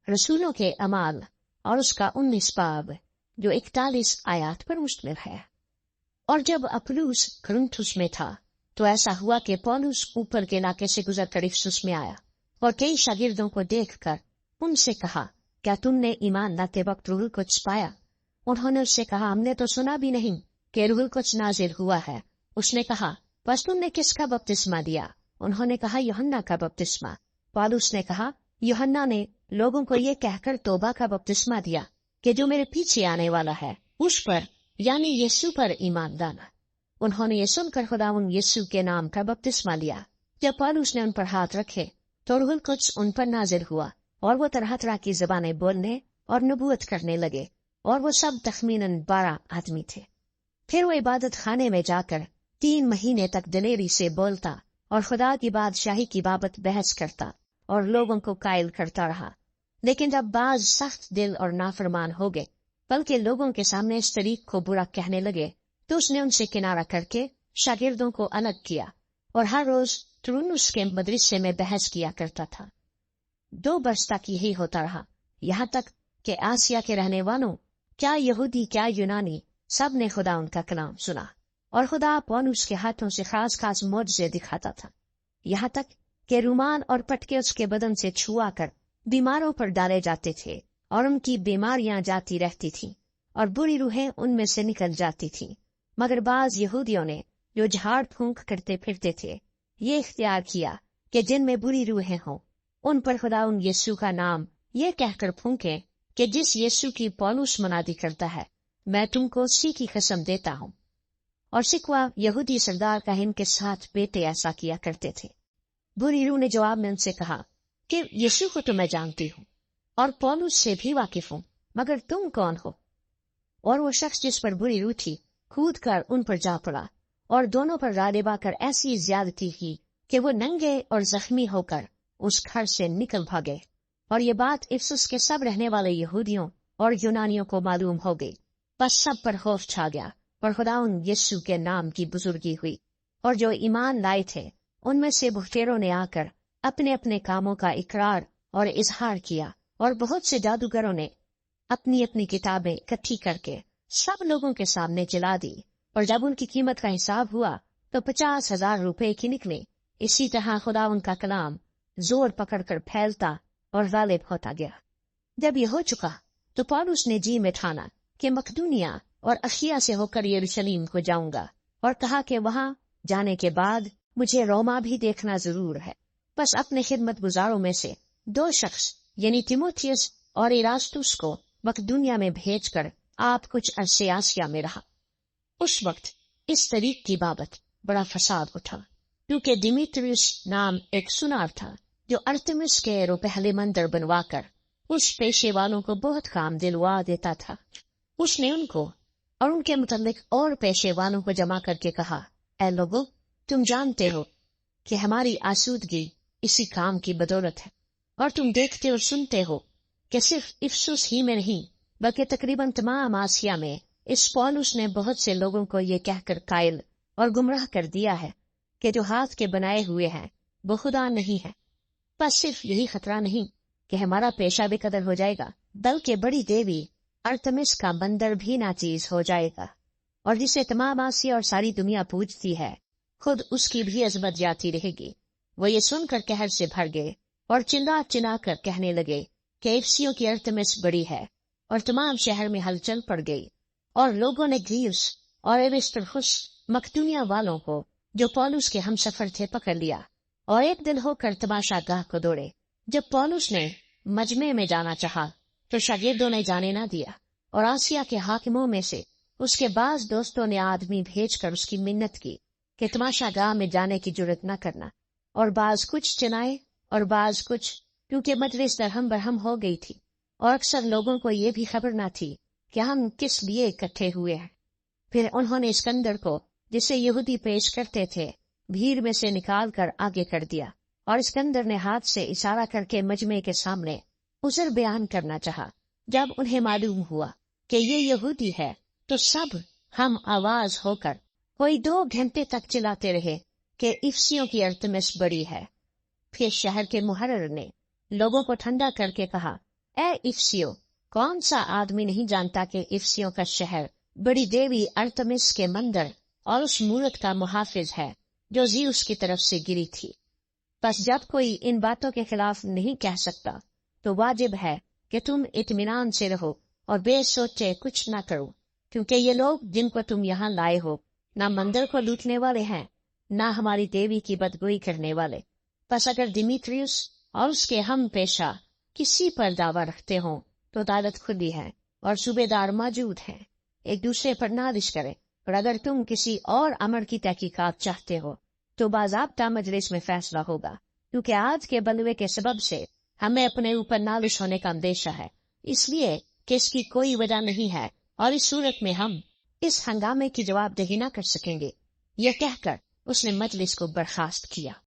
रसूलों के अमाल और उसका 19 बाब जो 41 आयत पर मुश्तमिल है। और जब अपुल्लोस कुरिन्थुस में था तो ऐसा हुआ कि पौलुस ऊपर के इलाके से गुजरकर इफिसुस में आया और कई शागिर्दों को देखकर उनसे कहा, क्या तुमने ईमान लाते वक्त रूहुल कुद्स पाया? उन्होंने उससे कहा, हमने तो सुना भी नहीं कि रूहुल कुद्स नाजिल हुआ है। उसने कहा, बस तुमने किसका बपतिस्मा दिया? उन्होंने कहा, यूहन्ना का बपतिस्मा। पौलुस ने कहा, यूहन्ना ने लोगों को ये कहकर तौबा का बपतिस्मा दिया कि जो मेरे पीछे आने वाला है उस पर यानी यीशु पर ईमान लाना। उन्होंने ये सुनकर खुदावंद यीशु के नाम का बपतिस्मा लिया। जब पौलुस ने उन पर हाथ रखे तो रूहुल कुद्स उन पर नाजिल हुआ और वो तरह तरह की ज़बानें बोलने और नबूवत करने लगे और वो सब तखमीनन 12 आदमी थे। फिर वो इबादत खाने में जाकर 3 महीने तक दिलेरी से बोलता और खुदा की बादशाही की बाबत बहस करता और लोगों को कायल करता रहा। लेकिन जब बाज सख्त दिल और नाफरमान हो गए बल्कि लोगों के सामने इस तरीक को बुरा कहने लगे तो उसने उनसे किनारा करके शागिर्दों को अलग किया और हर रोज तुरुन्नुस के मदरसे में बहस किया करता था। 2 वर्ष तक यही होता रहा, यहाँ तक कि आसिया के रहने वालों, क्या यहूदी क्या यूनानी, सब ने खुदा उनका कलाम सुना और खुदा पौलुस के हाथों से खास खास मौजज़े दिखाता था। यहाँ तक कि रुमाल और पटके उसके बदन से छुआ कर बीमारों पर डाले जाते थे और उनकी बीमारियां जाती रहती थीं और बुरी रूहें उनमें से निकल जाती थीं। मगर बाज यहूदियों ने जो झाड़ फूंक करते फिरते थे ये इख्तियार किया कि जिनमें बुरी रूहें हों उन पर खुदावंद यीशु का नाम ये कहकर फूंके कि जिस यीशु की पौलुस मनादी करता है मैं तुमको उसी की कसम देता हूँ। और सिकवा यहूदी सरदार का इनके साथ बेटे ऐसा किया करते थे। बुरी रूह ने जवाब में उनसे कहा कि यीशु को तो मैं जानती हूँ और पौलुस से भी वाकिफ हूँ, मगर तुम कौन हो? और वो शख्स जिस पर बुरी रूह थी कूद कर उन पर जा पड़ा और दोनों पर राडेबा कर ऐसी ज्यादती की कि वो नंगे और जख्मी होकर उस घर से निकल भागे। और ये बात इफिसुस के सब रहने वाले यहूदियों और यूनानियों को मालूम हो गई। बस सब पर खौफ छा गया और खुदावंद यीशु के नाम की बुजुर्गी हुई। और जो ईमान लाए थे उनमें से बहुतेरों ने आकर अपने अपने कामों का इकरार और इजहार किया और बहुत से जादूगरों ने अपनी अपनी किताबें इकट्ठी करके सब लोगों के सामने जला दी। और जब उनकी कीमत का हिसाब हुआ तो 50,000 रुपए की निकले। इसी तरह खुदावंद का कलाम जोर पकड़कर फैलता और गालिब होता गया। जब यह हो चुका तो पौलुस ने जी में ठाना कि मकदूनिया और अखिया से होकर यरूशलेम को जाऊंगा और कहा कि वहां जाने के बाद मुझे रोमा भी देखना जरूर है। बस अपने खिदमत गुजारों में से 2 शख्स यानी तीमुथियुस और इरास्तुस को मकदूनिया में भेजकर आप कुछ अरसे आसिया में रहा। उस वक्त इस तरीक की बाबत बड़ा फसाद उठा क्योंकि दिमित्रियुस नाम एक सुनार था जो अर्तेमिस के पहले मंदिर बनवाकर उस पेशे वालों को बहुत काम दिलवा देता था। उसने उनको और उनके मुतालिक और पेशे वालों को जमा करके कहा, ऐ लोगों, तुम जानते हो कि हमारी आसूदगी इसी काम की बदौलत है और तुम देखते और सुनते हो कि सिर्फ इफिसुस ही में नहीं बल्कि तकरीबन तमाम आसिया में इस पौलुस ने बहुत से लोगों को ये कहकर कायल और गुमराह कर दिया है कि जो हाथ के बनाए हुए हैं वो खुदा नहीं है। बस सिर्फ यही खतरा नहीं कि हमारा पेशा भी कदर हो जाएगा बल्कि बड़ी देवी अर्तेमिस का मंदिर भी नाचीज हो जाएगा और जिसे तमाम आसिया और सारी दुनिया पूजती है खुद उसकी भी अजमत जाती रहेगी। वो ये सुनकर कहर से भर गए और चिल्ला चिल्ला कर कहने लगे कि इफिसियों की अर्तेमिस बड़ी है और तमाम शहर में हलचल पड़ गई। और लोगों ने ग्रीस और एरिस्तर्खुस मकदूनिया वालों को जो पौलुस के हम सफर थे पकड़ लिया और एक दिल होकर तमाशा गाह को दौड़े। जब पौलुस ने मजमे में जाना चाहा तो शागिर्दों ने जाने ना दिया और आसिया के हाकिमों में से उसके बाज दोस्तों ने आदमी भेजकर उसकी मिन्नत की कि तमाशा गाह में जाने की जुर्रत न करना। और बाज कुछ चिनाए और बाज कुछ, क्योंकि मजलिस दरहम बरहम हो गई थी और अक्सर लोगों को ये भी खबर न थी कि हम किस लिए इकट्ठे हुए हैं। फिर उन्होंने इस्कंदर को जिसे यहूदी पेश करते थे भीड़ में से निकाल कर आगे कर दिया और इस्कंदर ने हाथ से इशारा करके मजमे के सामने उज़र बयान करना चाहा। जब उन्हें मालूम हुआ कि ये यहूदी है तो सब हम आवाज होकर कोई 2 घंटे तक चिल्लाते रहे कि इफिसियों की अर्तेमिस बड़ी है। फिर शहर के मुहर्रिर ने लोगों को ठंडा करके कहा, اے افسیو، کون سا آدمی نہیں جانتا کہ افسیوں کا شہر بڑی دیوی ارتمس کے مندر اور اس مورت کا محافظ ہے جو زیوس کی طرف سے گری تھی۔ بس جب کوئی ان باتوں کے خلاف نہیں کہہ سکتا تو واجب ہے کہ تم اطمینان سے رہو اور بے سوچے کچھ نہ کرو، کیونکہ یہ لوگ جن کو تم یہاں لائے ہو نہ مندر کو لوٹنے والے ہیں نہ ہماری دیوی کی بدگوئی کرنے والے۔ بس اگر دمیتریوس اور اس کے ہم پیشہ کسی پر دعویٰ رکھتے ہوں تو عدالت کھلی ہے اور صوبے دار موجود ہیں، ایک دوسرے پر نالش کرے، اور اگر تم کسی اور امر کی تحقیقات چاہتے ہو تو باضابطہ مجلس میں فیصلہ ہوگا، کیونکہ آج کے بلوے کے سبب سے ہمیں اپنے اوپر نالش ہونے کا اندیشہ ہے، اس لیے کہ اس کی کوئی وجہ نہیں ہے، اور اس صورت میں ہم اس ہنگامے کی جواب دہی نہ کر سکیں گے۔ یہ کہہ کر اس نے مجلس کو برخاست کیا۔